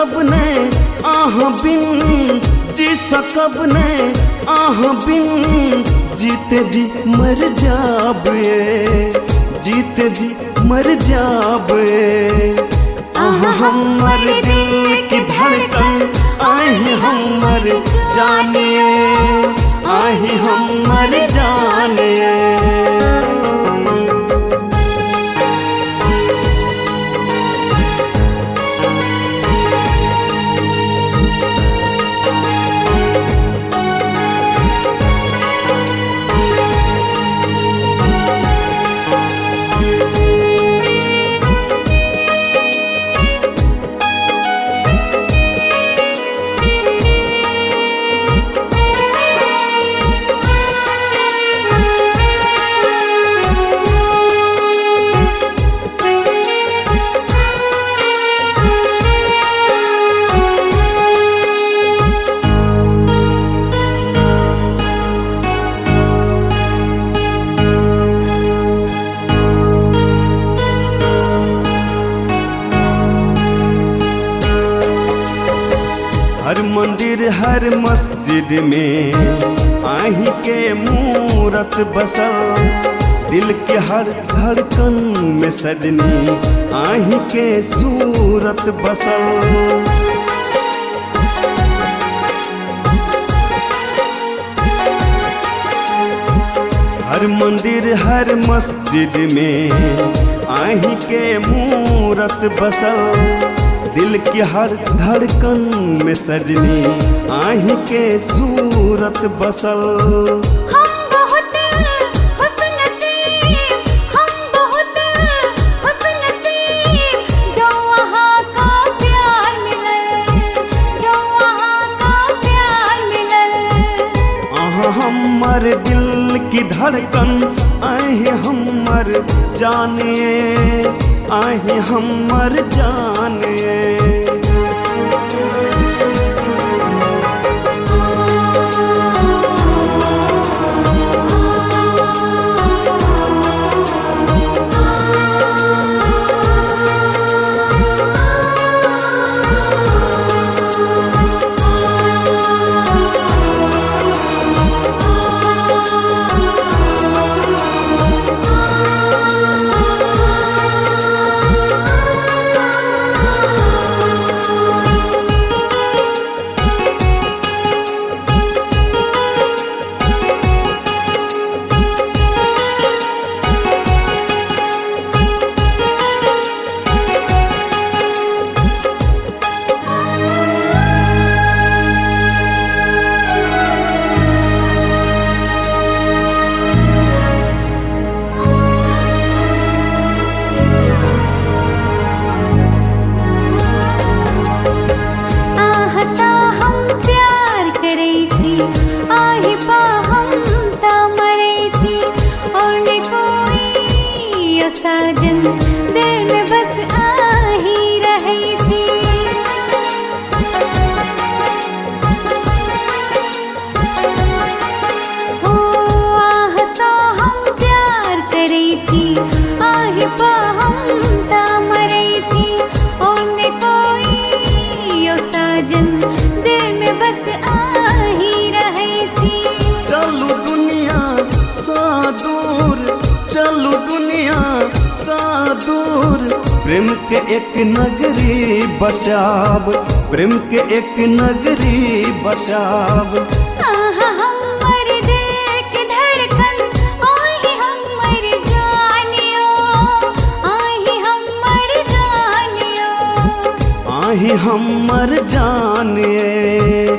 सकब ने आह बिन, जी सकब ने आह बिन, जीते जी मर जाबे, जीते जी मर जाबे। आह हमर दिल की धड़कन, आह हमर जाने, आह हमर जाने। हर मंदिर हर मस्जिद में आही के मूरत बसल, दिल के हर धड़कन में सजनी आही के सूरत बसल। हर मंदिर हर मस्जिद में आही के मूरत बसल, दिल की हर धड़कन में सजनी आही के सूरत बसल। हम बहुत खुशनसीब, हम बहुत खुशनसीब, जो वहाँ का प्यार मिले, जो वहाँ का प्यार मिले। आह हमर दिल की धड़कन, आह हमर जाने, आह हमर जाने। साजन दिल में बस आही रहे छी। हो आह सो हम प्यार करे छी, आही पा हम ता मरे छी। ओने कोई यो साजन दिल में बस आही रहे छी। चलू दुनिया सा दूर, चलू दुनिया सा दूर, प्रेम के एक नगरी बसाब, प्रेम के एक नगरी बसाब। आहा हमर दिल की धड़कन, आही हमर जानियो, आही हमर जानियो, आही हमर जाने।